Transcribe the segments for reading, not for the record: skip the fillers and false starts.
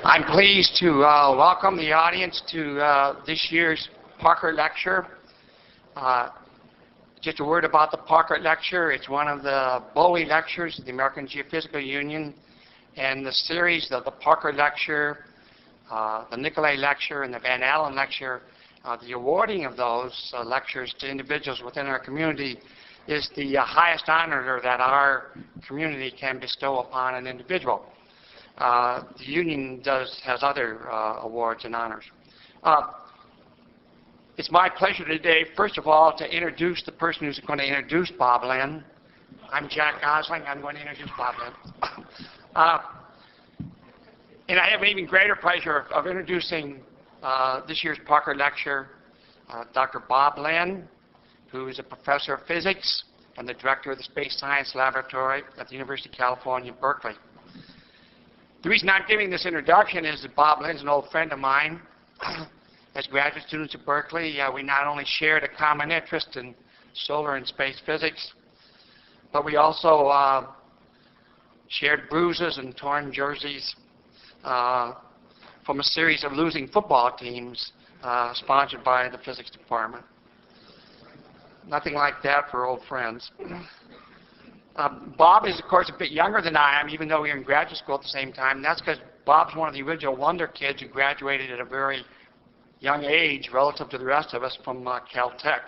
I'm pleased to welcome the audience to this year's Parker Lecture. Just a word about the Parker Lecture. It's one of the Bowie Lectures of the American Geophysical Union, and the series of the Parker Lecture, the Nicolay Lecture, and the Van Allen Lecture. The awarding of those lectures to individuals within our community is the highest honor that our community can bestow upon an individual. The union has other awards and honors. It's my pleasure today, first of all, to introduce the person who's going to introduce Bob Lynn. I'm Jack Gosling. I'm going to introduce Bob Lynn. And I have an even greater pleasure of introducing this year's Parker Lecture, Dr. Bob Lynn, who is a professor of physics and the director of the Space Science Laboratory at the University of California, Berkeley. The reason I'm giving this introduction is that Bob Lynn's an old friend of mine. As graduate students at Berkeley, we not only shared a common interest in solar and space physics, but we also shared bruises and torn jerseys from a series of losing football teams sponsored by the physics department. Nothing like that for old friends. Bob is, of course, a bit younger than I am, even though we were in graduate school at the same time. And that's because Bob's one of the original wonder kids who graduated at a very young age relative to the rest of us from Caltech.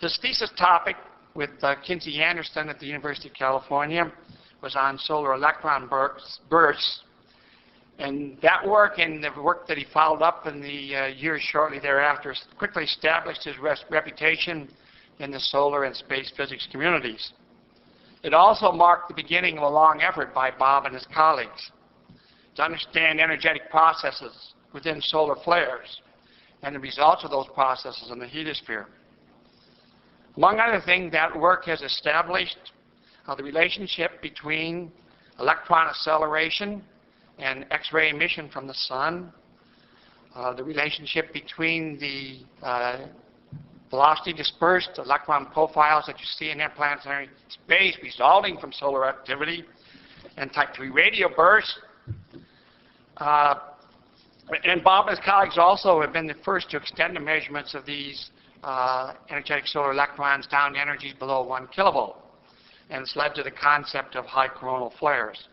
His thesis topic with Kinsey Anderson at the University of California was on solar electron bursts. And that work and the work that he followed up in the years shortly thereafter quickly established his reputation in the solar and space physics communities. It also marked the beginning of a long effort by Bob and his colleagues to understand energetic processes within solar flares and the results of those processes in the heatosphere. Among other things, that work has established the relationship between electron acceleration and X-ray emission from the sun, the relationship between the velocity dispersed electron profiles that you see in interplanetary space resulting from solar activity, and type 3 radio bursts. And Bob and his colleagues also have been the first to extend the measurements of these energetic solar electrons down to energies below 1 kilovolt. And it's led to the concept of high coronal flares.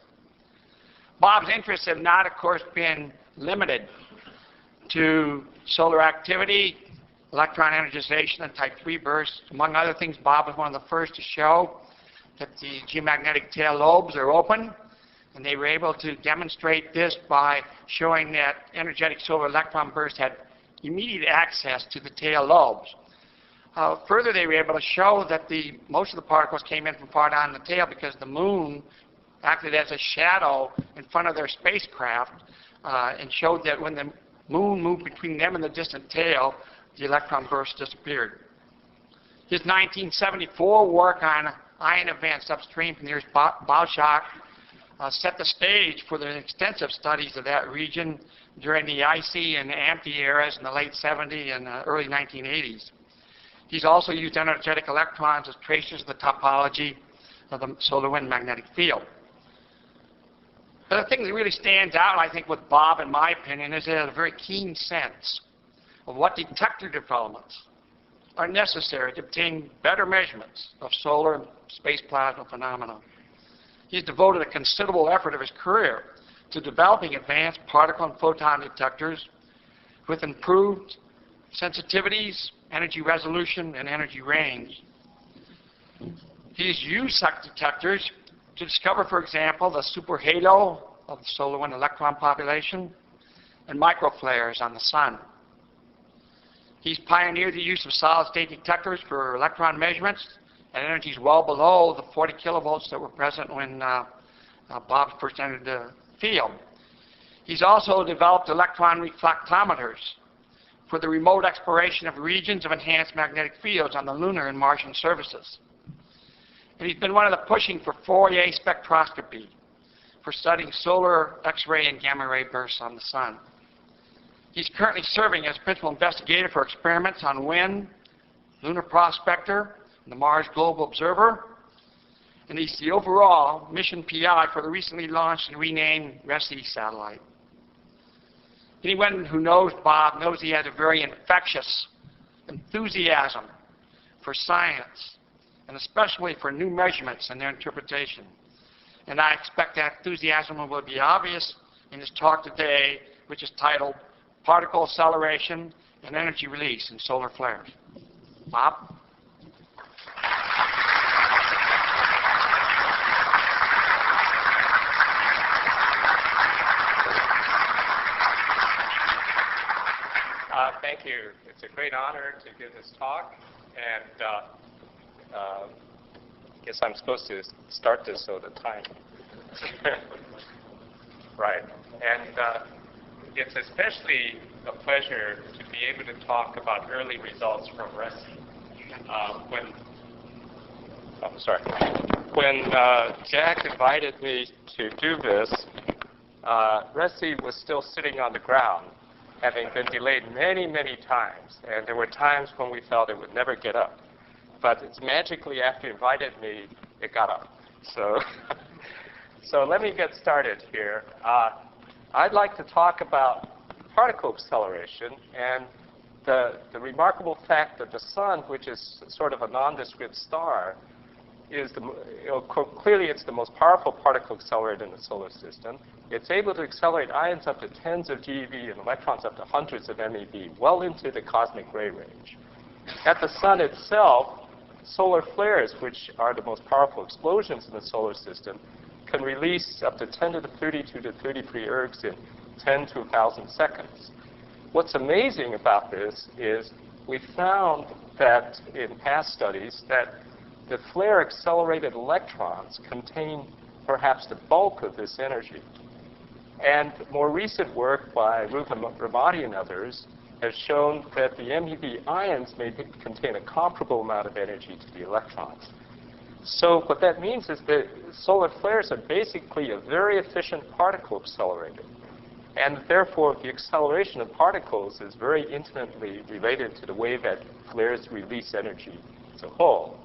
Bob's interests have not, of course, been limited to solar activity, electron energization, and type 3 bursts. Among other things, Bob was one of the first to show that the geomagnetic tail lobes are open, and they were able to demonstrate this by showing that energetic solar electron bursts had immediate access to the tail lobes. Further, they were able to show that most of the particles came in from far down the tail because the moon acted as a shadow in front of their spacecraft and showed that when the moon moved between them and the distant tail, the electron burst disappeared. His 1974 work on ion events upstream from the Earth's bow shock set the stage for the extensive studies of that region during the icy and amphi eras in the late 70s and early 1980s. He's also used energetic electrons as tracers of the topology of the solar wind magnetic field. But the thing that really stands out, I think, with Bob, in my opinion, is he has a very keen sense of what detector developments are necessary to obtain better measurements of solar and space plasma phenomena. He's devoted a considerable effort of his career to developing advanced particle and photon detectors with improved sensitivities, energy resolution, and energy range. He's used such detectors to discover, for example, the superhalo of the solar wind electron population and microflares on the sun. He's pioneered the use of solid-state detectors for electron measurements at energies well below the 40 kilovolts that were present when Bob first entered the field. He's also developed electron reflectometers for the remote exploration of regions of enhanced magnetic fields on the lunar and Martian surfaces. And he's been one of the pushing for Fourier spectroscopy for studying solar X-ray and gamma ray bursts on the sun. He's currently serving as principal investigator for experiments on wind, lunar prospector, and the Mars Global Observer. And he's the overall mission PI for the recently launched and renamed RESI satellite. Anyone who knows Bob knows he has a very infectious enthusiasm for science, and especially for new measurements and their interpretation. And I expect that enthusiasm will be obvious in his talk today, which is titled Particle Acceleration and Energy Release in Solar Flares. Bob? Thank you. It's a great honor to give this talk, and I guess I'm supposed to start this so the time. Right. And it's especially a pleasure to be able to talk about early results from RESI. When Jack invited me to do this, RESI was still sitting on the ground, having been delayed many, many times. And there were times when we felt it would never get up. But it's magically, after you invited me, it got up. So let me get started here. I'd like to talk about particle acceleration and the remarkable fact that the sun, which is sort of a nondescript star, is clearly it's the most powerful particle accelerator in the solar system. It's able to accelerate ions up to tens of GeV and electrons up to hundreds of MeV, well into the cosmic ray range. At the sun itself, solar flares, which are the most powerful explosions in the solar system, can release up to 10 to the 32 to 33 ergs in 10 to 1,000 seconds. What's amazing about this is we found that in past studies that the flare-accelerated electrons contain perhaps the bulk of this energy. And more recent work by Rupa Ramadi and others has shown that the MeV ions may contain a comparable amount of energy to the electrons. So what that means is that solar flares are basically a very efficient particle accelerator. And therefore, the acceleration of particles is very intimately related to the way that flares release energy as a whole.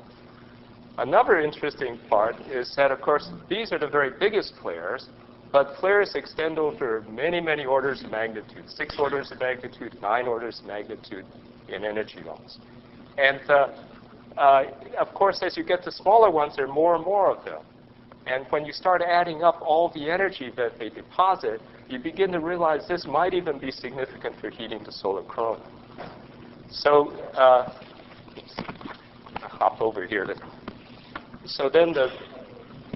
Another interesting part is that, of course, these are the very biggest flares, but flares extend over many, many orders of magnitude, 6 orders of magnitude, 9 orders of magnitude in energy loss. And of course, as you get to smaller ones, there are more and more of them. And when you start adding up all the energy that they deposit, you begin to realize this might even be significant for heating the solar corona. So, I'll hop over here. So then,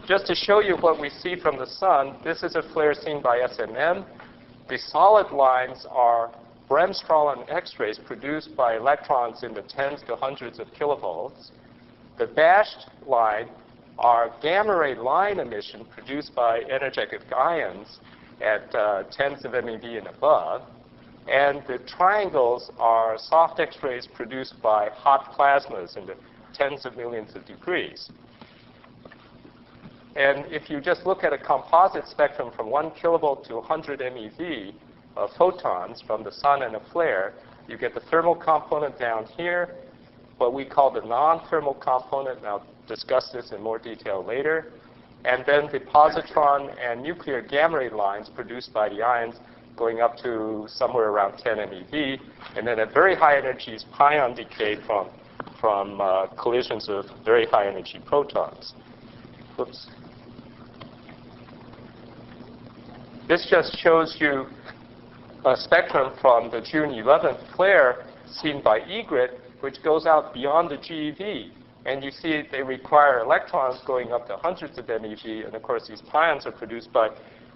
just to show you what we see from the sun, this is a flare seen by SMM. The solid lines are Bremsstrahlung X-rays produced by electrons in the tens to hundreds of kilovolts. The dashed line are gamma ray line emission produced by energetic ions at tens of MeV and above. And the triangles are soft X-rays produced by hot plasmas in the tens of millions of degrees. And if you just look at a composite spectrum from 1 kilovolt to 100 MeV of photons from the sun and a flare, you get the thermal component down here, what we call the non-thermal component, and I'll discuss this in more detail later, and then the positron and nuclear gamma ray lines produced by the ions going up to somewhere around 10 MeV, and then at very high energies, pion decay from collisions of very high energy protons. Whoops. This just shows you a spectrum from the June 11th flare seen by EGRIT, which goes out beyond the GeV. And you see they require electrons going up to hundreds of MeV. And of course, these pions are produced by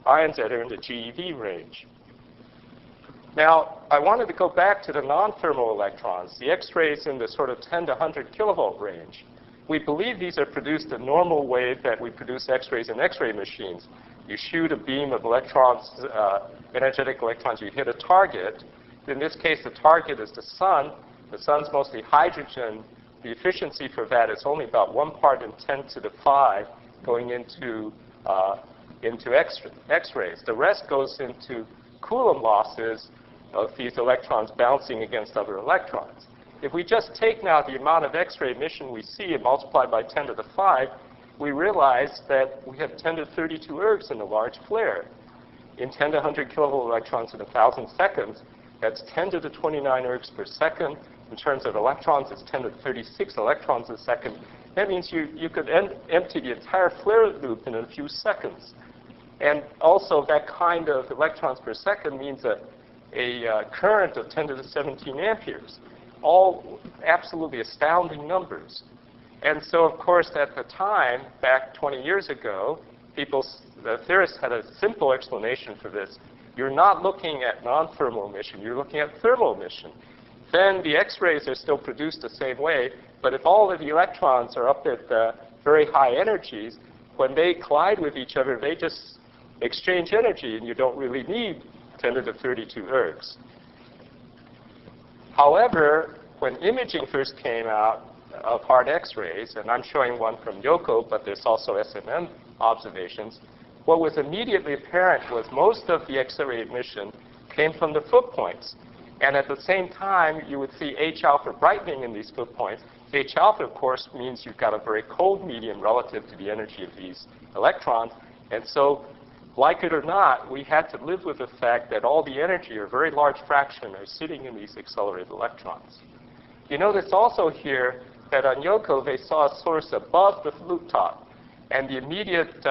ions that are in the GeV range. Now, I wanted to go back to the non-thermal electrons, the X-rays in the sort of 10 to 100 kilovolt range. We believe these are produced the normal way that we produce X-rays in X-ray machines. You shoot a beam of electrons, energetic electrons, you hit a target. In this case, the target is the sun. The sun's mostly hydrogen. The efficiency for that is only about 1 part in 10 to the 5 going into X-rays. The rest goes into Coulomb losses of these electrons bouncing against other electrons. If we just take now the amount of X-ray emission we see and multiply by 10 to the 5, we realized that we have 10 to 32 ergs in a large flare. In 10 to 100 kilovolt electrons in 1,000 seconds, that's 10 to the 29 ergs per second. In terms of electrons, it's 10 to the 36 electrons a second. That means you could empty the entire flare loop in a few seconds. And also, that kind of electrons per second means a current of 10 to the 17 amperes. All absolutely astounding numbers. And so, of course, at the time, back 20 years ago, the theorists had a simple explanation for this. You're not looking at non-thermal emission. You're looking at thermal emission. Then the X-rays are still produced the same way. But if all of the electrons are up at very high energies, when they collide with each other, they just exchange energy, and you don't really need 10 to the 32 ergs. However, when imaging first came out of hard X-rays, and I'm showing one from Yoko, but there's also SMM observations, what was immediately apparent was most of the X-ray emission came from the foot points. And at the same time, you would see H-alpha brightening in these foot points. H-alpha, of course, means you've got a very cold medium relative to the energy of these electrons. And so, like it or not, we had to live with the fact that all the energy, or a very large fraction, are sitting in these accelerated electrons. You notice also here that on Yoko, they saw a source above the flute top. And the immediate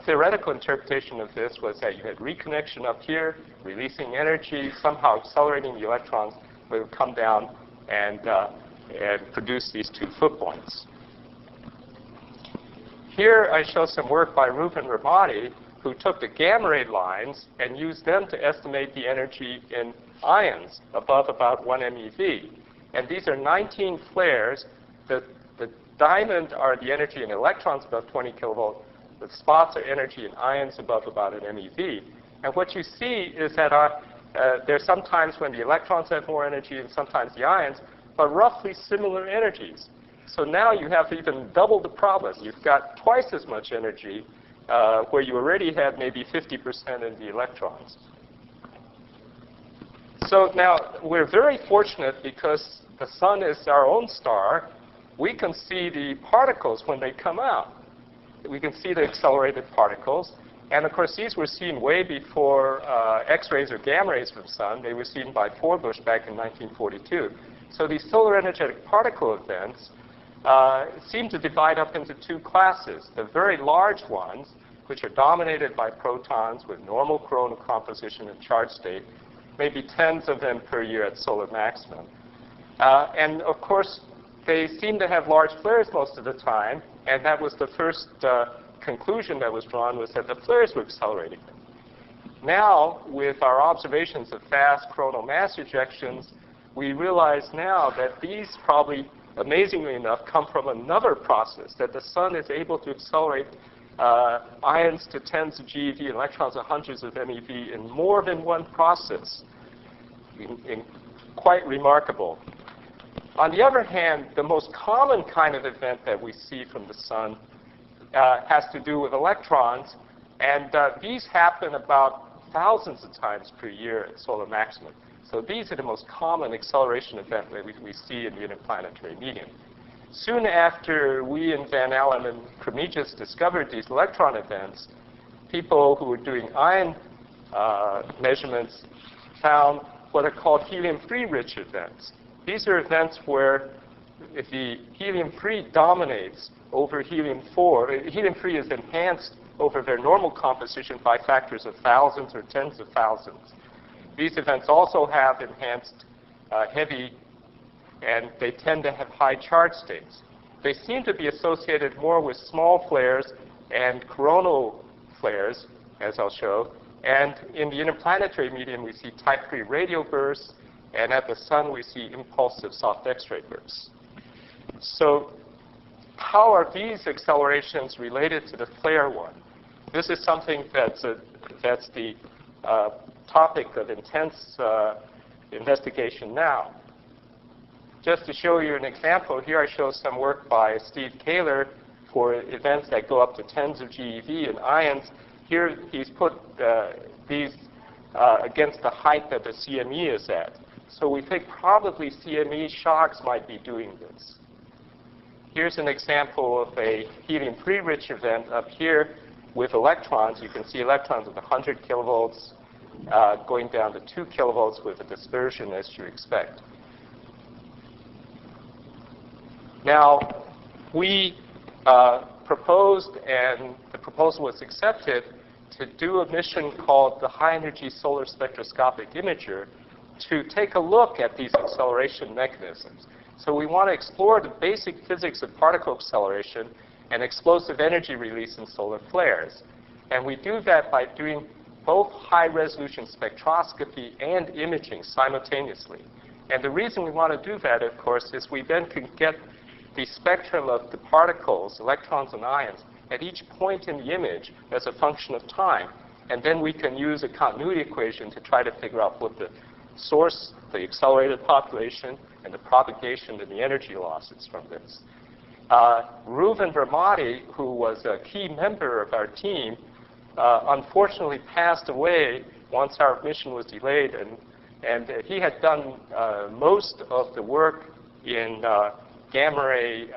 theoretical interpretation of this was that you had reconnection up here, releasing energy, somehow accelerating the electrons, they would come down and produce these two foot points. Here I show some work by Reuven Ramadi, who took the gamma ray lines and used them to estimate the energy in ions above about 1 MeV. And these are 19 flares. The diamond are the energy in electrons above 20 kilovolt. The spots are energy in ions above about an MeV. And what you see is that there's sometimes when the electrons have more energy and sometimes the ions, but roughly similar energies. So now you have even double the problem. You've got twice as much energy where you already had maybe 50% in the electrons. So now we're very fortunate because the sun is our own star. We can see the particles when they come out. We can see the accelerated particles. And of course, these were seen way before X-rays or gamma rays from the sun. They were seen by Forbush back in 1942. So these solar energetic particle events seem to divide up into two classes. The very large ones, which are dominated by protons with normal coronal composition and charge state, maybe tens of them per year at solar maximum. And of course, they seem to have large flares most of the time. And that was the first conclusion that was drawn, was that the flares were accelerating. Now, with our observations of fast coronal mass ejections, we realize now that these probably, amazingly enough, come from another process, that the sun is able to accelerate ions to tens of GeV and electrons to hundreds of MeV in more than one process. Quite remarkable. On the other hand, the most common kind of event that we see from the sun has to do with electrons. And these happen about thousands of times per year at solar maximum. So these are the most common acceleration events that we see in the interplanetary medium. Soon after we and Van Allen and Kremijas discovered these electron events, people who were doing ion measurements found what are called helium-3 rich events. These are events where if the helium-3 dominates over helium-4, helium-3 is enhanced over their normal composition by factors of thousands or tens of thousands. These events also have enhanced heavy, and they tend to have high charge states. They seem to be associated more with small flares and coronal flares, as I'll show. And in the interplanetary medium, we see type 3 radio bursts, and at the sun, we see impulsive soft X-ray bursts. So how are these accelerations related to the flare one? This is something that's the topic of intense investigation now. Just to show you an example, here I show some work by Steve Kaler for events that go up to tens of GeV in ions. Here he's put these against the height that the CME is at. So we think probably CME shocks might be doing this. Here's an example of a helium-3 rich event up here with electrons. You can see electrons with 100 kilovolts going down to 2 kilovolts with a dispersion as you expect. Now, we proposed, and the proposal was accepted, to do a mission called the High Energy Solar Spectroscopic Imager to take a look at these acceleration mechanisms. So we want to explore the basic physics of particle acceleration and explosive energy release in solar flares. And we do that by doing both high-resolution spectroscopy and imaging simultaneously. And the reason we want to do that, of course, is we then can get the spectrum of the particles, electrons and ions, at each point in the image as a function of time. And then we can use a continuity equation to try to figure out what the source, the accelerated population, and the propagation and the energy losses from this. Reuven Vermati, who was a key member of our team, unfortunately passed away once our mission was delayed, and he had done most of the work in gamma ray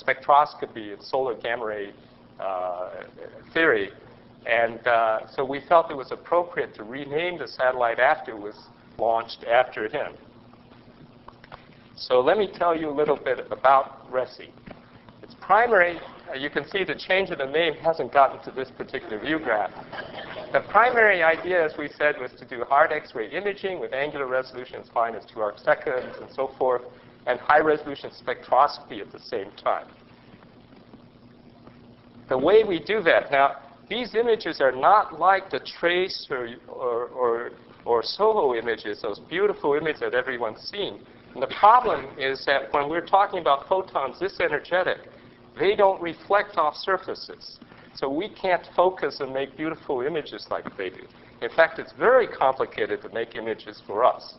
spectroscopy and solar gamma ray theory. And so we felt it was appropriate to rename the satellite after it was launched after him. So let me tell you a little bit about RESI. Its primary, you can see the change of the name hasn't gotten to this particular view graph. The primary idea, as we said, was to do hard X-ray imaging with angular resolution as fine as 2 arcseconds and so forth, and high-resolution spectroscopy at the same time. The way we do that, now, these images are not like the trace or SOHO images, those beautiful images that everyone's seen. And the problem is that when we're talking about photons this energetic, they don't reflect off surfaces. So we can't focus and make beautiful images like they do. In fact, it's very complicated to make images for us.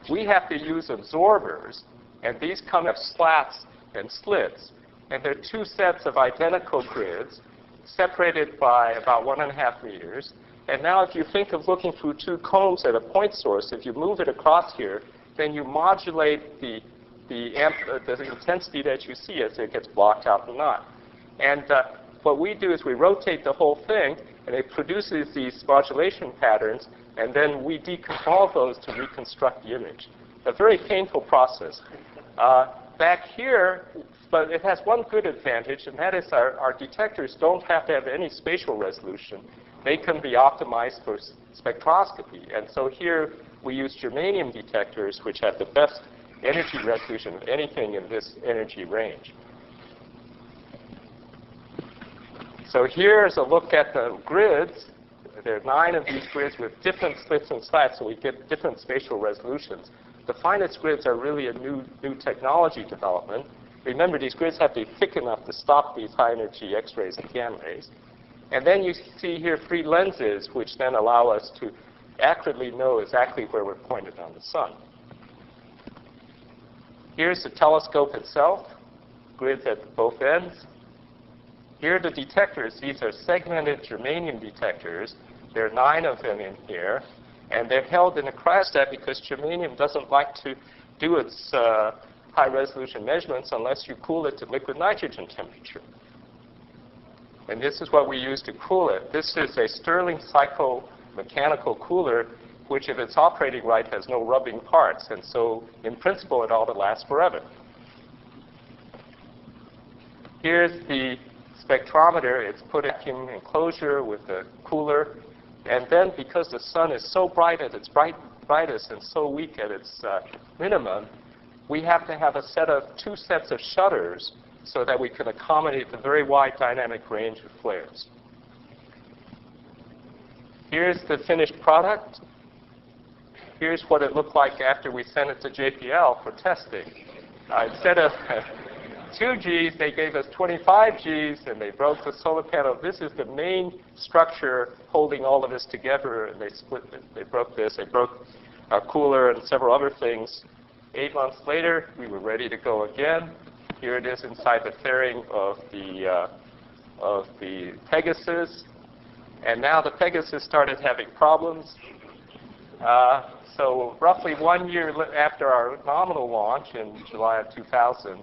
We have to use absorbers, and these come as slats and slits. And they're 2 sets of identical grids separated by about 1.5 meters. And now if you think of looking through 2 combs at a point source, if you move it across here, then you modulate the intensity that you see as it gets blocked out or not. And what we do is we rotate the whole thing, and it produces these modulation patterns, and then we deconvolve those to reconstruct the image. A very painful process. Back here, but it has one good advantage, and that is our detectors don't have to have any spatial resolution. They can be optimized for spectroscopy. And so here we use germanium detectors, which have the best energy resolution of anything in this energy range. So here's a look at the grids. There are 9 of these grids with different slits and slats, so we get different spatial resolutions. The finest grids are really a new technology development. Remember, these grids have to be thick enough to stop these high-energy X-rays and gamma rays. And then you see here 3 lenses, which then allow us to accurately know exactly where we're pointed on the sun. Here's the telescope itself, grids at both ends. Here are the detectors. These are segmented germanium detectors. There are 9 of them in here. And they're held in a cryostat because germanium doesn't like to do its high-resolution measurements unless you cool it to liquid nitrogen temperature. And this is what we use to cool it. This is a Stirling cycle mechanical cooler, which, if it's operating right, has no rubbing parts. And so, in principle, it ought to last forever. Here's the spectrometer. It's put in a vacuum enclosure with a cooler. And then, because the sun is so bright at its brightest and so weak at its minimum, we have to have a set of 2 sets of shutters so that we can accommodate the very wide dynamic range of flares. Here's the finished product. Here's what it looked like after we sent it to JPL for testing. Instead of 2 Gs, they gave us 25 Gs, and they broke the solar panel. This is the main structure holding all of this together, and they split it. They broke this. They broke our cooler and several other things. 8 months later, we were ready to go again. Here it is inside the fairing of the Pegasus. And now the Pegasus started having problems. So roughly 1 year after our nominal launch in July of 2000,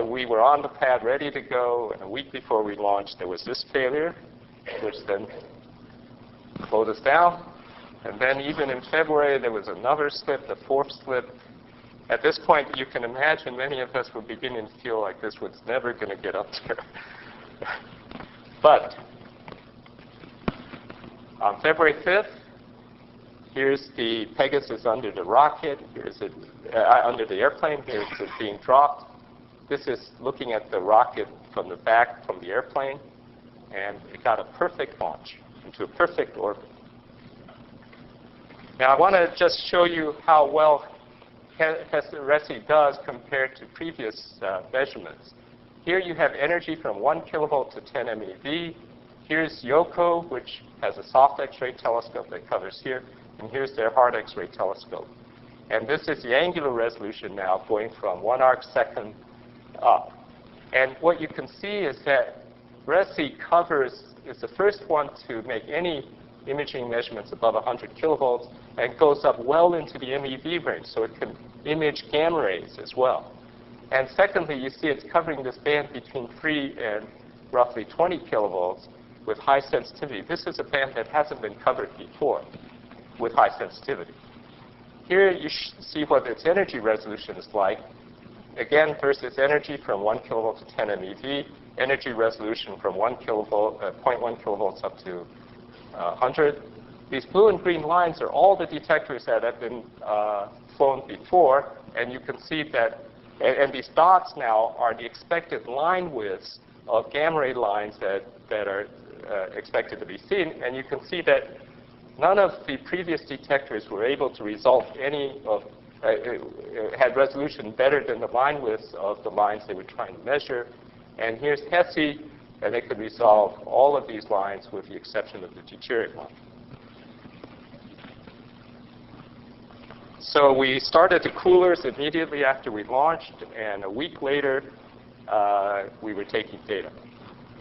We were on the pad ready to go, and a week before we launched, there was this failure, which then slowed us down. And then even in February, there was another slip, the fourth slip. At this point, you can imagine many of us were beginning to feel like this was never going to get up there. But on February 5th, here's the Pegasus under the rocket. Here's it under the airplane. Here's it being dropped. This is looking at the rocket from the back from the airplane. And it got a perfect launch into a perfect orbit. Now, I want to just show you how well RESI does compared to previous measurements. Here you have energy from 1 kilovolt to 10 MeV. Here's YOCO, which has a soft X-ray telescope that covers here. And here's their hard X-ray telescope. And this is the angular resolution now going from 1 arc second up. And what you can see is that RESI is the first one to make any imaging measurements above 100 kilovolts, and goes up well into the MeV range, so it can image gamma rays as well. And secondly, you see it's covering this band between 3 and roughly 20 kilovolts with high sensitivity. This is a band that hasn't been covered before with high sensitivity. Here you see what its energy resolution is like. Again, first it's energy from 1 kilovolt to 10 MeV, energy resolution from 1 kilovolt, 0.1 kilovolts up to 100. These blue and green lines are all the detectors that have been flown before, and you can see that, and these dots now are the expected line widths of gamma ray lines that are expected to be seen, and you can see that none of the previous detectors were able to resolve any of, had resolution better than the line widths of the lines they were trying to measure. And here's HESI, and they could resolve all of these lines with the exception of the deuterium one. So we started the coolers immediately after we launched, and a week later, we were taking data.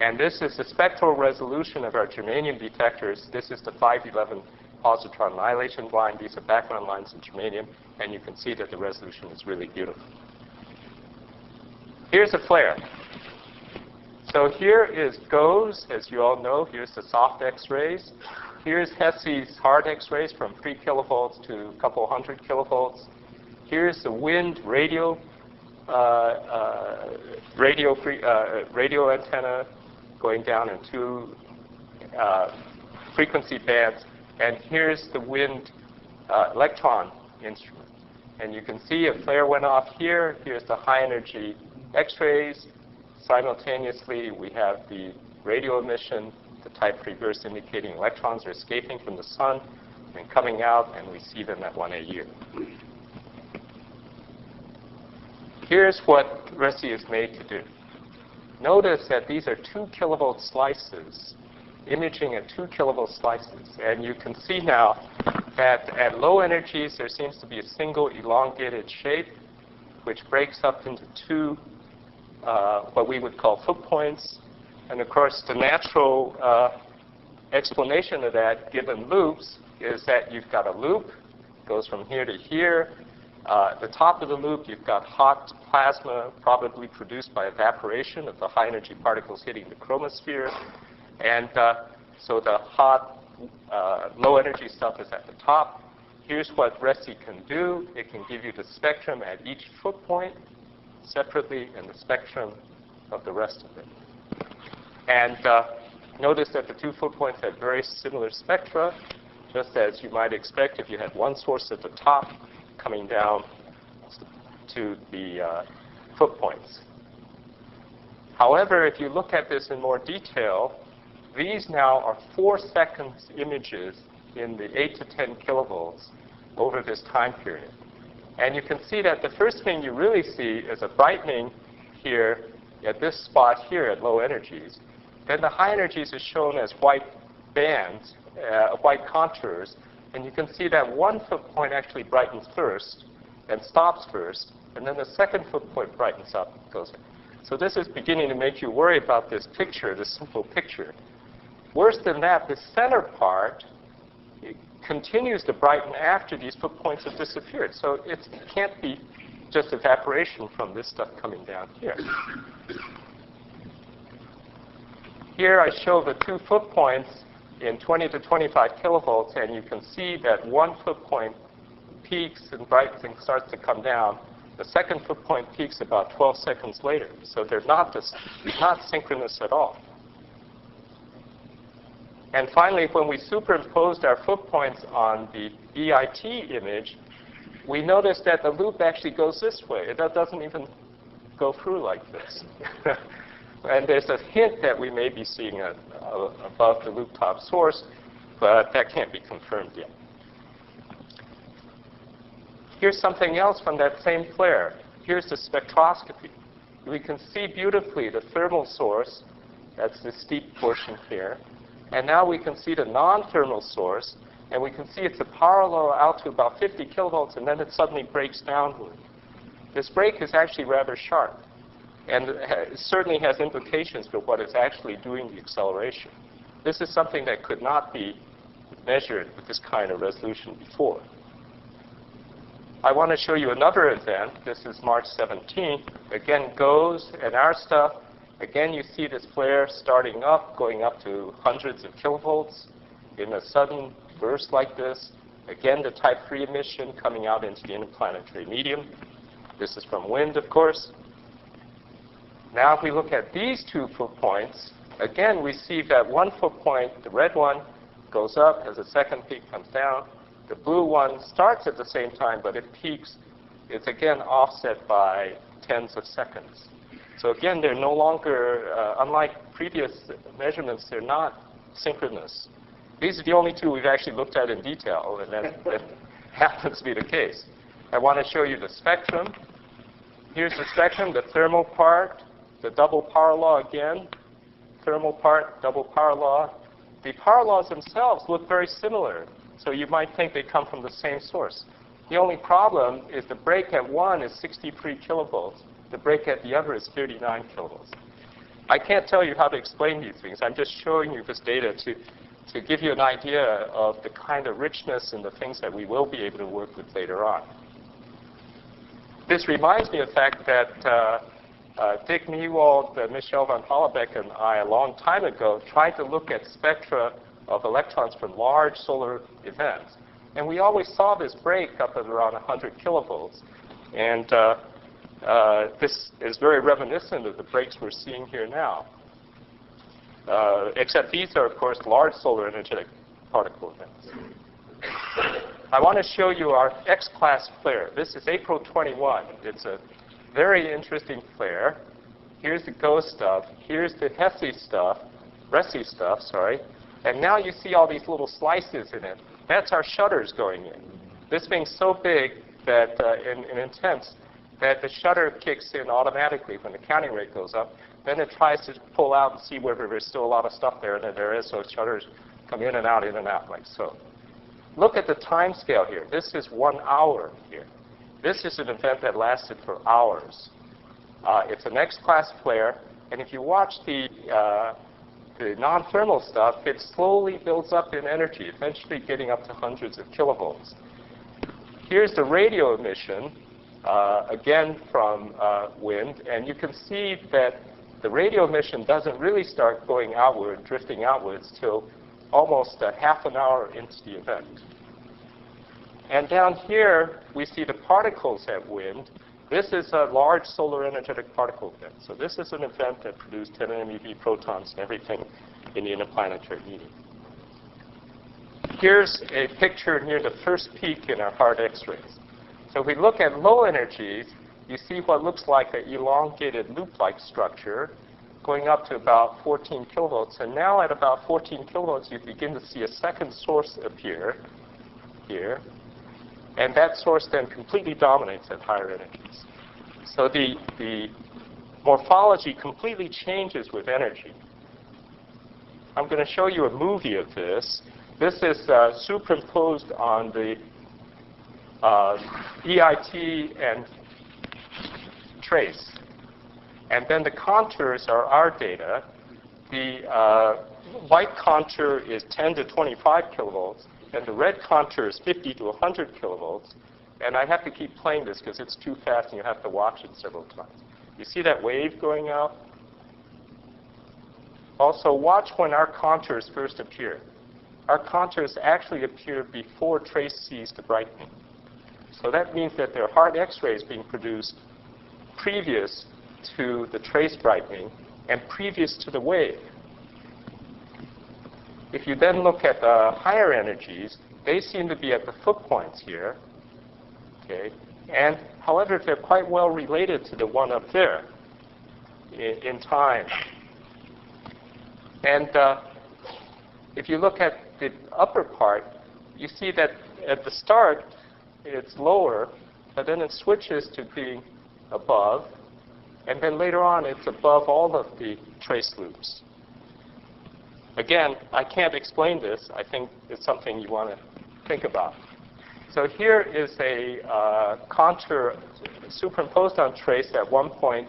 And this is the spectral resolution of our germanium detectors. This is the 511 positron annihilation line. These are background lines in germanium, and you can see that the resolution is really beautiful. Here's a flare. So here is GOES, as you all know. Here's the soft X-rays. Here's HESI's hard X-rays from 3 kilovolts to a couple hundred kilovolts. Here's the wind radio antenna going down in 2 frequency bands. And here's the wind electron instrument. And you can see a flare went off here. Here's the high energy X-rays. Simultaneously, we have the radio emission, the type reverse indicating electrons are escaping from the sun and coming out, and we see them at 1 AU. Here's what RESI is made to do. Notice that these are 2 kilovolt slices, imaging at 2 kilovolt slices. And you can see now that at low energies, there seems to be a single elongated shape, which breaks up into 2 what we would call foot points. And of course, the natural explanation of that, given loops, is that you've got a loop, goes from here to here. At the top of the loop, you've got hot plasma, probably produced by evaporation of the high energy particles hitting the chromosphere. And so the hot, low energy stuff is at the top. Here's what RESI can do. It can give you the spectrum at each foot point separately and the spectrum of the rest of it. And notice that the 2 foot points have very similar spectra, just as you might expect if you had one source at the top coming down to the foot points. However, if you look at this in more detail, these now are 4 seconds images in the 8 to 10 kilovolts over this time period. And you can see that the first thing you really see is a brightening here at this spot here at low energies. Then the high energies are shown as white bands, white contours. And you can see that 1 foot point actually brightens first and stops first. And then the second foot point brightens up and goes in. So this is beginning to make you worry about this picture, this simple picture. Worse than that, the center part continues to brighten after these foot points have disappeared. So it can't be just evaporation from this stuff coming down here. Here I show the 2 foot points in 20 to 25 kilovolts, and you can see that 1 foot point peaks and brightens and starts to come down. The 2nd foot point peaks about 12 seconds later. So they're not synchronous at all. And finally, when we superimposed our foot points on the EIT image, we noticed that the loop actually goes this way. It doesn't even go through like this. And there's a hint that we may be seeing above the loop top source, but that can't be confirmed yet. Here's something else from that same flare. Here's the spectroscopy. We can see beautifully the thermal source. That's the steep portion here. And now we can see the non-thermal source, and we can see it's a power law out to about 50 kilovolts, and then it suddenly breaks downward. This break is actually rather sharp, and it certainly has implications for what is actually doing the acceleration. This is something that could not be measured with this kind of resolution before. I want to show you another event. This is March 17th. Again, GOES and our stuff. Again, you see this flare starting up, going up to hundreds of kilovolts in a sudden burst like this. Again, the type 3 emission coming out into the interplanetary medium. This is from wind, of course. Now, if we look at these 2 foot points, again, we see that 1 foot point, the red one, goes up as the 2nd peak comes down. The blue one starts at the same time, but it peaks. It's again offset by tens of seconds. So again, they're no longer, unlike previous measurements, they're not synchronous. These are the only 2 we've actually looked at in detail, and that happens to be the case. I want to show you the spectrum. Here's the spectrum, the thermal part, the double power law again, thermal part, double power law. The power laws themselves look very similar. So you might think they come from the same source. The only problem is the break at one is 63 kilovolts. The break at the other is 39 kilovolts. I can't tell you how to explain these things. I'm just showing you this data to give you an idea of the kind of richness in the things that we will be able to work with later on. This reminds me of the fact that Dick Newald, Michel van Hollebeck, and I, a long time ago, tried to look at spectra of electrons from large solar events. And we always saw this break up at around 100 kilovolts. And this is very reminiscent of the breaks we're seeing here now. Except these are, of course, large solar energetic particle events. I want to show you our X-class flare. This is April 21. It's a very interesting flare. Here's the GOES stuff. Here's the RESI stuff, sorry. And now you see all these little slices in it. That's our shutters going in. This being so big that in intense, that the shutter kicks in automatically when the counting rate goes up. Then it tries to pull out and see whether there's still a lot of stuff there, and then there is, so shutters come in and out, like so. Look at the time scale here. This is 1 hour here. This is an event that lasted for hours. It's an X-class flare, and if you watch the non-thermal stuff, it slowly builds up in energy, eventually getting up to hundreds of kilovolts. Here's the radio emission, again from wind, and you can see that the radio emission doesn't really start going outward, drifting outwards, till almost half an hour into the event. And down here, we see the particles at wind. This is a large solar energetic particle event. So this is an event that produced 10 MeV protons and everything in the interplanetary medium. Here's a picture near the first peak in our hard X-rays. So if we look at low energies, you see what looks like an elongated loop-like structure going up to about 14 kilovolts. And now at about 14 kilovolts, you begin to see a second source appear here. And that source then completely dominates at higher energies. So the morphology completely changes with energy. I'm going to show you a movie of this. This is superimposed on the EIT and trace. And then the contours are our data. The white contour is 10 to 25 kilovolts. And the red contour is 50 to 100 kilovolts. And I have to keep playing this because it's too fast and you have to watch it several times. You see that wave going out? Also, watch when our contours first appear. Our contours actually appear before trace sees the brightening. So that means that there are hard X-rays being produced previous to the trace brightening and previous to the wave. If you then look at the higher energies, they seem to be at the foot points here. Okay? And however, they're quite well related to the one up there in time. And if you look at the upper part, you see that at the start, it's lower, but then it switches to being above. And then later on, it's above all of the trace loops. Again, I can't explain this. I think it's something you want to think about. So here is a contour superimposed on trace at one point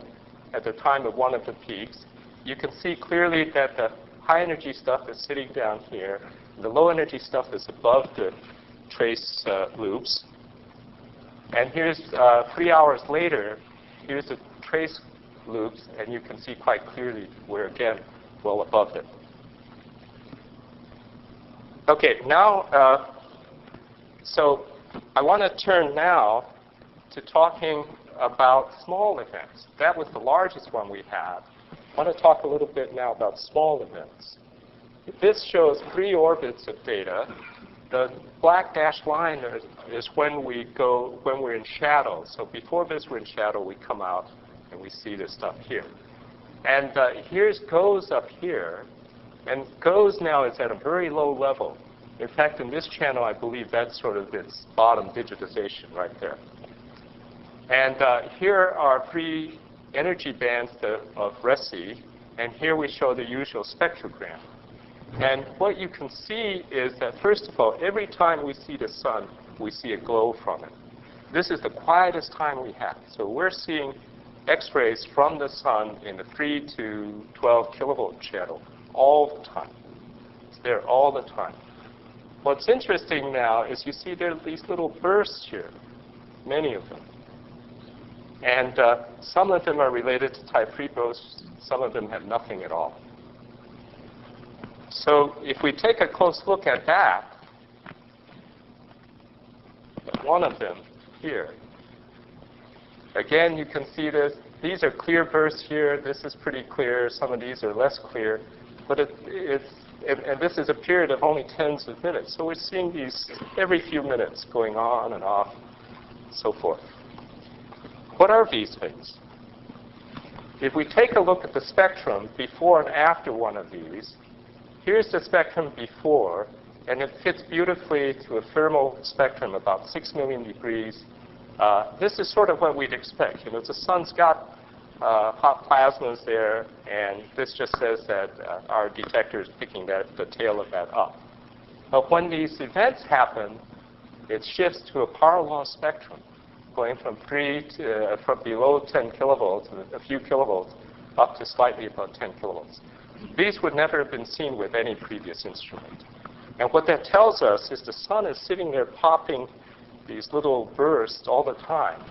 at the time of one of the peaks. You can see clearly that the high energy stuff is sitting down here. The low energy stuff is above the trace loops. And here's 3 hours later, here's the trace loops, and you can see quite clearly we're again well above it. Okay, now, so I want to turn now to talking about small events. That was the largest one we had. I want to talk a little bit now about small events. This shows 3 orbits of data. The black dashed line is when we're in shadow. So before this, we're in shadow, we come out and we see this stuff here. And here's GOES up here. And GOES now is at a very low level. In fact, in this channel, I believe that's sort of its bottom digitization right there. And here are 3 energy bands of RESI. And here we show the usual spectrogram. And what you can see is that, first of all, every time we see the sun, we see a glow from it. This is the quietest time we have. So we're seeing X-rays from the sun in the 3 to 12 kilovolt channel all the time. It's there all the time. What's interesting now is you see there are these little bursts here, many of them. And some of them are related to type 3 bursts. Some of them have nothing at all. So if we take a close look at that, one of them here, again, you can see this. These are clear bursts here. This is pretty clear. Some of these are less clear. But and this is a period of only tens of minutes. So we're seeing these every few minutes going on and off, and so forth. What are these things? If we take a look at the spectrum before and after one of these, here's the spectrum before, and it fits beautifully to a thermal spectrum about 6 million degrees. This is sort of what we'd expect. You know, the sun's got hot plasmas there, and this just says that our detector is picking the tail of that up. But when these events happen, it shifts to a power law spectrum, going from below 10 kilovolts, a few kilovolts, up to slightly above 10 kilovolts. These would never have been seen with any previous instrument. And what that tells us is the sun is sitting there popping these little bursts all the time.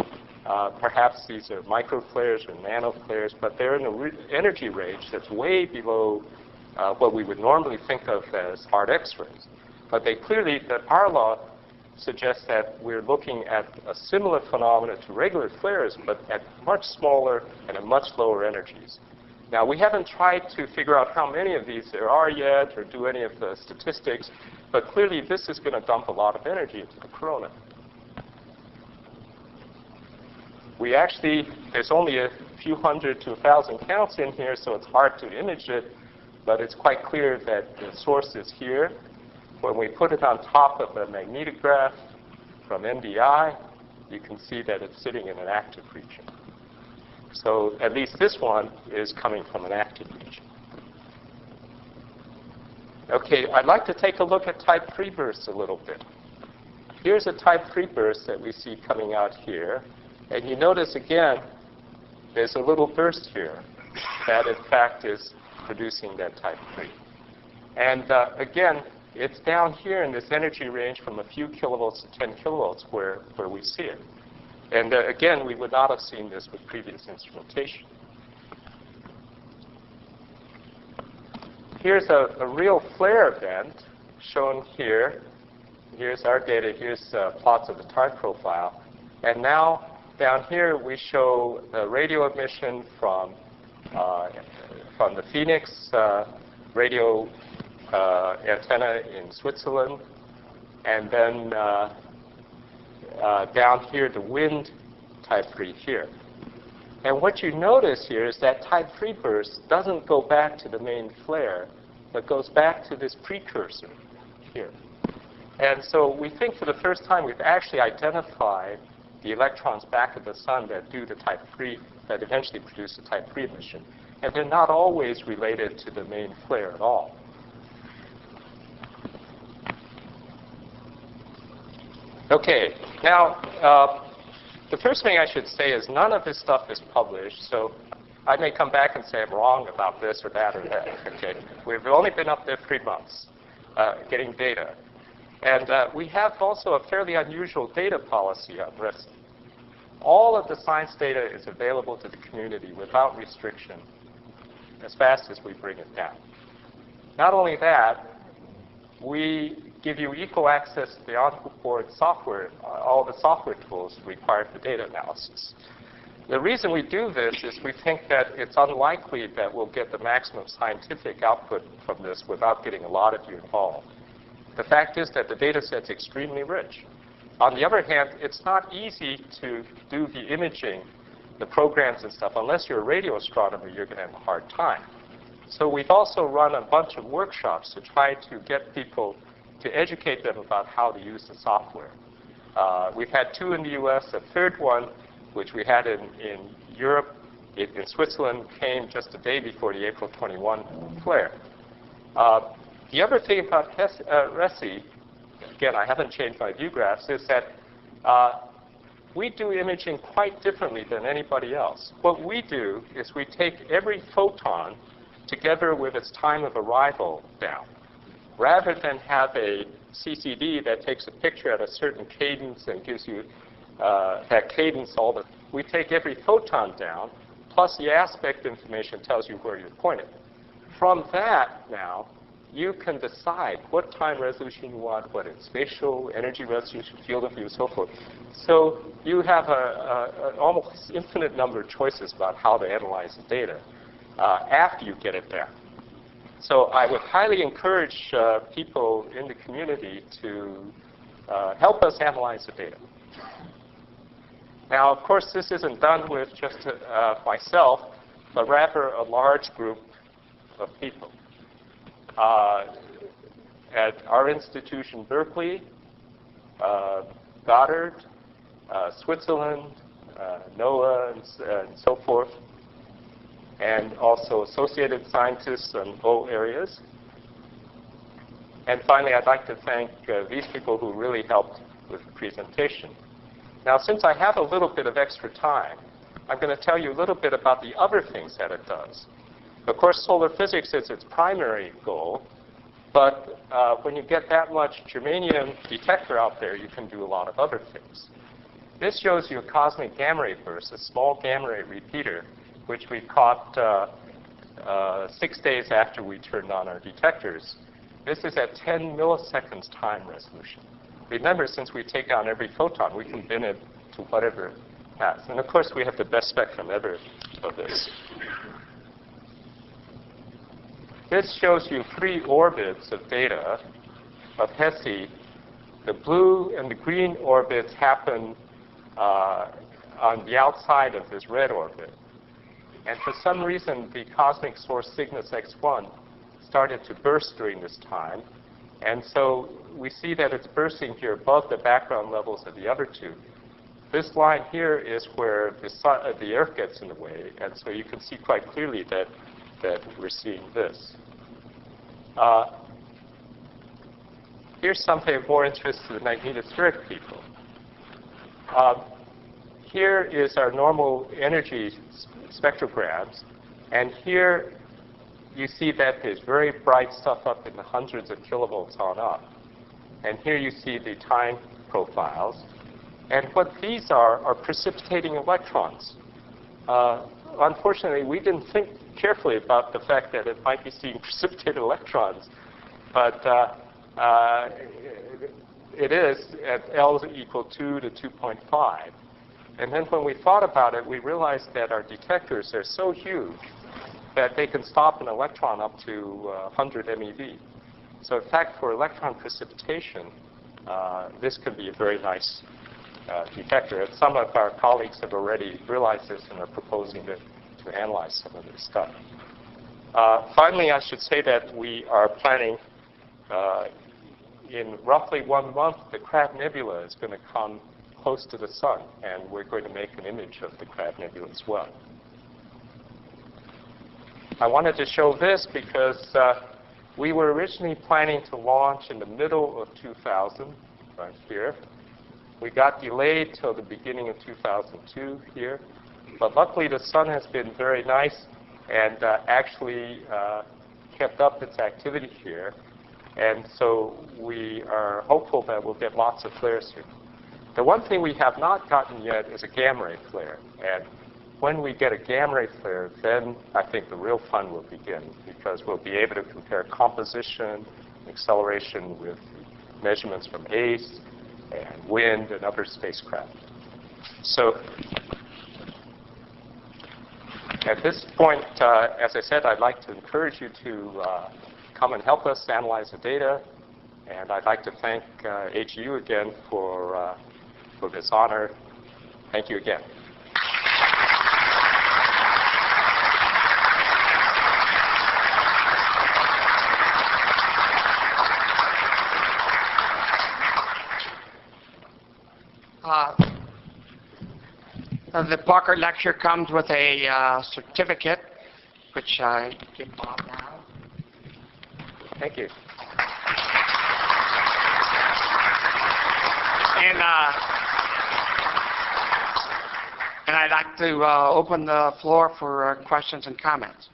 Perhaps these are microflares or nanoflares, but they're in an energy range that's way below what we would normally think of as hard X-rays. But they clearly, the power law suggests that we're looking at a similar phenomenon to regular flares, but at much smaller and at much lower energies. Now, we haven't tried to figure out how many of these there are yet or do any of the statistics, but clearly this is going to dump a lot of energy into the corona. We actually, there's only a few hundred to 1,000 counts in here, so it's hard to image it, but it's quite clear that the source is here. When we put it on top of a magnetograph from MDI, you can see that it's sitting in an active region. So at least this one is coming from an active region. Okay, I'd like to take a look at type 3 bursts a little bit. Here's a type 3 burst that we see coming out here. And you notice, again, there's a little burst here that, in fact, is producing that type 3. And again, It's down here in this energy range from a few kilovolts to 10 kilovolts where we see it. And again, we would not have seen this with previous instrumentation. Here's a real flare event shown here. Here's our data. Here's plots of the time profile. And now down here we show the radio emission from the Phoenix radio antenna in Switzerland, and then down here the wind type 3 here. And what you notice here is that type 3 burst doesn't go back to the main flare, but goes back to this precursor here. And so we think for the first time we've actually identified the electrons back at the sun that do the type 3, that eventually produce the type 3 emission. And they're not always related to the main flare at all. Okay, now the first thing I should say is none of this stuff is published, so I may come back and say I'm wrong about this or that or that. Okay, we've only been up there 3 months getting data. And we have also a fairly unusual data policy on risk. All of the science data is available to the community without restriction as fast as we bring it down. Not only that, we give you equal access to the on-board software, all the software tools required for data analysis. The reason we do this is we think that it's unlikely that we'll get the maximum scientific output from this without getting a lot of you involved. The fact is that the data set's extremely rich. On the other hand, it's not easy to do the imaging, the programs and stuff. Unless you're a radio astronomer, you're going to have a hard time. So we've also run a bunch of workshops to try to get people to educate them about how to use the software. We've had 2 in the US. A third one, which we had in Europe, in Switzerland, came just a day before the April 21 flare. The other thing about RESI, again, I haven't changed my view graphs, is that we do imaging quite differently than anybody else. What we do is we take every photon together with its time of arrival down. Rather than have a CCD that takes a picture at a certain cadence and gives you that cadence we take every photon down, plus the aspect information tells you where you're pointed. From that now, you can decide what time resolution you want, what is spatial, energy resolution, field of view, so forth. So you have an almost infinite number of choices about how to analyze the data after you get it there. So I would highly encourage people in the community to help us analyze the data. Now, of course, this isn't done with just myself, but rather a large group of people. At our institution, Berkeley, Goddard, Switzerland, NOAA, and so forth, and also associated scientists in all areas. And finally, I'd like to thank these people who really helped with the presentation. Now, since I have a little bit of extra time, I'm going to tell you a little bit about the other things that it does. Of course, solar physics is its primary goal, but when you get that much germanium detector out there, you can do a lot of other things. This shows you a cosmic gamma ray burst, a small gamma ray repeater, which we caught 6 days after we turned on our detectors. This is at 10 milliseconds time resolution. Remember, since we take down every photon, we can bin it to whatever it has. And of course, we have the best spectrum ever of this. This shows you 3 orbits of data of HESI. The blue and the green orbits happen on the outside of this red orbit. And for some reason, the cosmic source Cygnus X1 started to burst during this time. And so we see that it's bursting here above the background levels of the other 2. This line here is where the Earth gets in the way. And so you can see quite clearly that we're seeing this. Here's something of more interest to the magnetospheric people. Here is our normal energy spectrograms. And here you see that there's very bright stuff up in the hundreds of kilovolts on up. And here you see the time profiles. And what these are precipitating electrons. Unfortunately, we didn't think carefully about the fact that it might be seeing precipitated electrons. But it is at L equal 2 to 2.5. And then when we thought about it, we realized that our detectors are so huge that they can stop an electron up to 100 MeV. So in fact, for electron precipitation, this could be a very nice detector. And some of our colleagues have already realized this and are proposing to analyze some of this stuff. Finally, I should say that we are planning in roughly 1 month, the Crab Nebula is going to come close to the sun, and we're going to make an image of the Crab Nebula as well. I wanted to show this because we were originally planning to launch in the middle of 2000, right here. We got delayed till the beginning of 2002 here. But luckily, the sun has been very nice and actually kept up its activity here. And so we are hopeful that we'll get lots of flares here. The one thing we have not gotten yet is a gamma ray flare. And when we get a gamma ray flare, then I think the real fun will begin, because we'll be able to compare composition, acceleration with measurements from ACE and wind and other spacecraft. So at this point, as I said, I'd like to encourage you to come and help us analyze the data. And I'd like to thank AGU again for this honor. Thank you again. The Parker lecture comes with a certificate, which I give Bob now. Thank you. And I'd like to open the floor for questions and comments.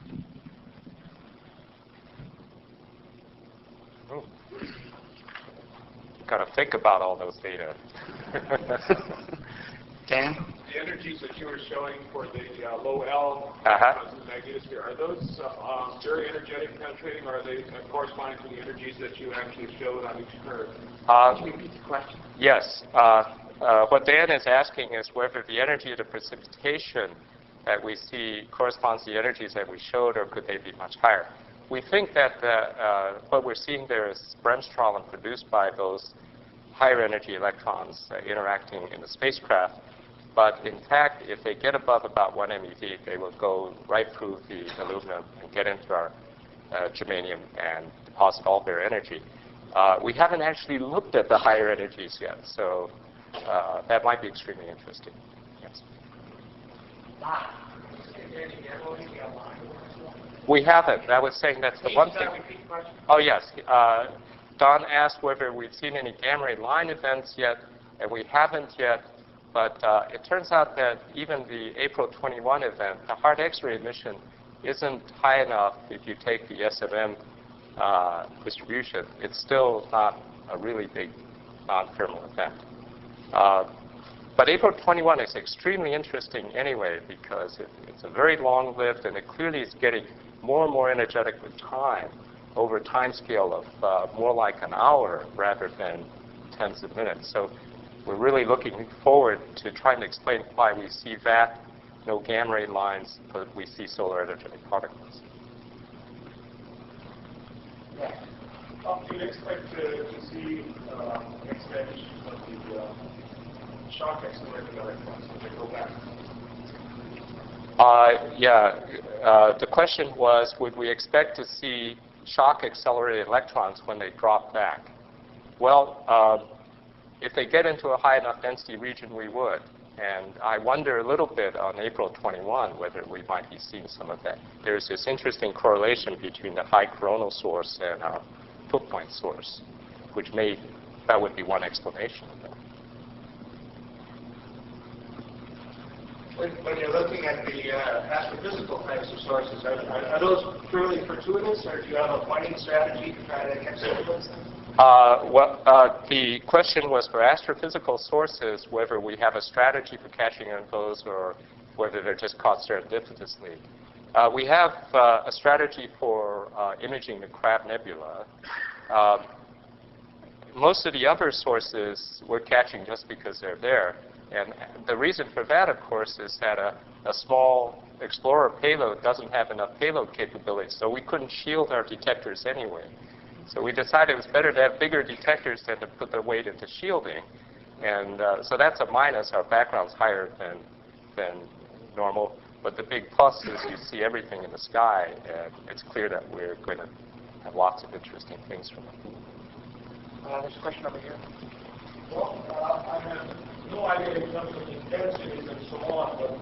Got to think about all those data. Dan? The energies that you were showing for the low L magnetosphere, are those very energetic penetrating, or are they corresponding to the energies that you actually showed on each curve? Can you repeat the question? Yes. What Dan is asking is whether the energy of the precipitation that we see corresponds to the energies that we showed, or could they be much higher? We think that what we're seeing there is bremsstrahlung produced by those higher energy electrons interacting in the spacecraft. But in fact, if they get above about 1 MeV, they will go right through the aluminum and get into our germanium and deposit all their energy. We haven't actually looked at the higher energies yet, so that might be extremely interesting. Yes. We haven't. I was saying that's the one thing. Oh, yes. Don asked whether we've seen any gamma ray line events yet, and we haven't yet. But it turns out that even the April 21 event, the hard X-ray emission, isn't high enough if you take the SMM distribution. It's still not a really big non-thermal event. But April 21 is extremely interesting anyway, because it's a very long-lived, and it clearly is getting more and more energetic with time, over a time scale of more like an hour rather than tens of minutes. So we're really looking forward to trying to explain why we see that, no gamma ray lines, but we see solar energetic particles. Do you expect to see expansion of the shock accelerated electrons as they go back? The question was, would we expect to see shock accelerated electrons when they drop back? Well, if they get into a high enough density region, we would. And I wonder a little bit on April 21 whether we might be seeing some of that. There's this interesting correlation between the high coronal source and our hook point source, that would be one explanation of that. When you're looking at the astrophysical types of sources, are those purely fortuitous, or do you have a pointing strategy to try to catch some of those things? The question was for astrophysical sources, whether we have a strategy for catching those or whether they're just caught serendipitously. We have a strategy for imaging the Crab Nebula. Most of the other sources we're catching just because they're there. And the reason for that, of course, is that a small Explorer payload doesn't have enough payload capability, so we couldn't shield our detectors anyway. So we decided it was better to have bigger detectors than to put their weight into shielding. And so that's a minus. Our background's higher than normal. But the big plus is you see everything in the sky, and it's clear that we're going to have lots of interesting things from it. There's a question over here. Well, I have no idea in terms of intensities and so on, but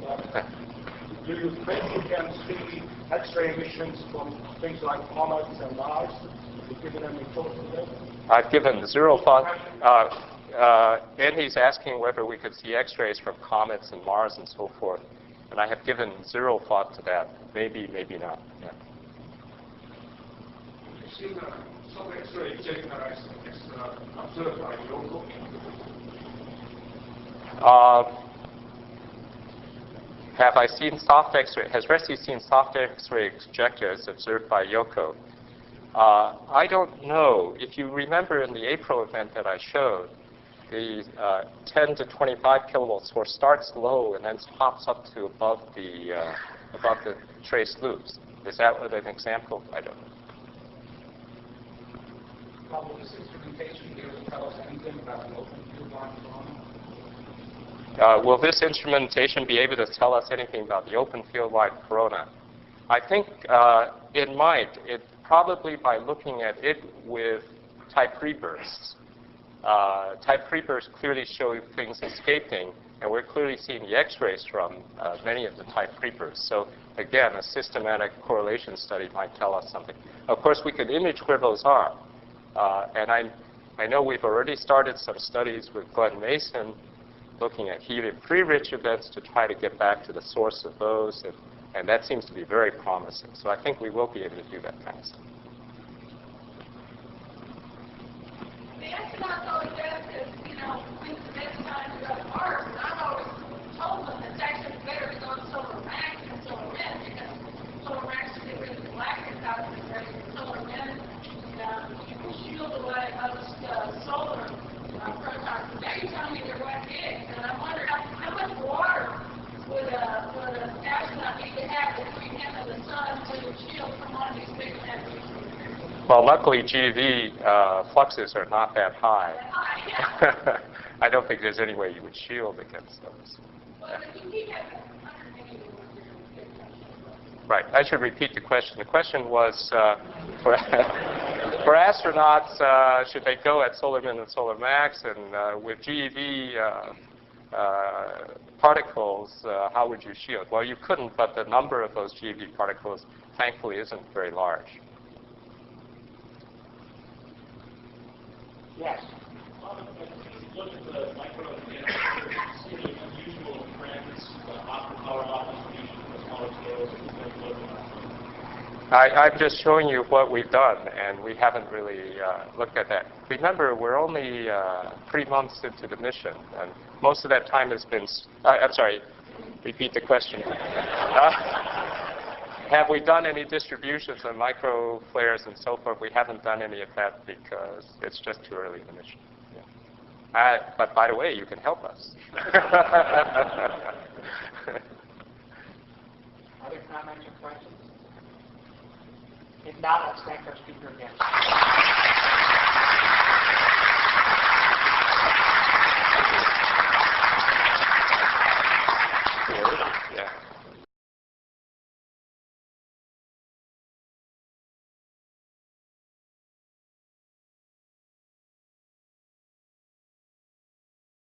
do you think you can see X-ray emissions from things like comets and Mars? Have you given any thought to that? I've given zero thought. And he's asking whether we could see X-rays from comets and Mars and so forth. And I have given zero thought to that. Maybe, maybe not. Yeah. You've seen some X-ray taken observed by Yoko. Have I seen soft X-ray? Has Resty seen soft X-ray ejectors observed by Yoko? I don't know. If you remember in the April event that I showed, the 10 to 25 kilovolt source starts low and then hops up to above the trace loops. Is that an example? I don't know. Will this instrumentation be able to tell us anything about the open field line phenomena? Will this instrumentation be able to tell us anything about the open field line corona? I think it might. It probably by looking at it with type rebirths. Type rebirths clearly show things escaping, and we're clearly seeing the X-rays from many of the type rebirths. So again, a systematic correlation study might tell us something. Of course, we could image where those are. And I know we've already started some studies with Glenn Mason looking at helium-3 rich events to try to get back to the source of those, and that seems to be very promising. So I think we will be able to do that kind of stuff. The astronauts always ask us, when's the best time to go to Mars? And I've always told them it's actually better to go to solar max than solar wind, because solar max is really the blackness out of the rays. Solar wind, you can shield away most solar protons. Now you're telling me they're white eggs, and I wonder how much water would an astronaut need to have between him and the sun to shield from one of these big temperature? Well, luckily, GeV fluxes are not that high. I don't think there's any way you would shield against those. Right. I should repeat the question. The question was, for astronauts, should they go at solar min and solar max? And with GeV particles, how would you shield? Well, you couldn't, but the number of those GeV particles, thankfully, isn't very large. Yes. Look at the micro see the unusual trends, power distribution, the smaller scales, and I'm just showing you what we've done, and we haven't really looked at that. Remember, we're only 3 months into the mission, and most of that time has been... I'm sorry, repeat the question. Have we done any distributions on micro flares and so forth? We haven't done any of that because it's just too early in the mission. Yeah. But by the way, you can help us. Other comments or questions? If not, let's thank our speaker again.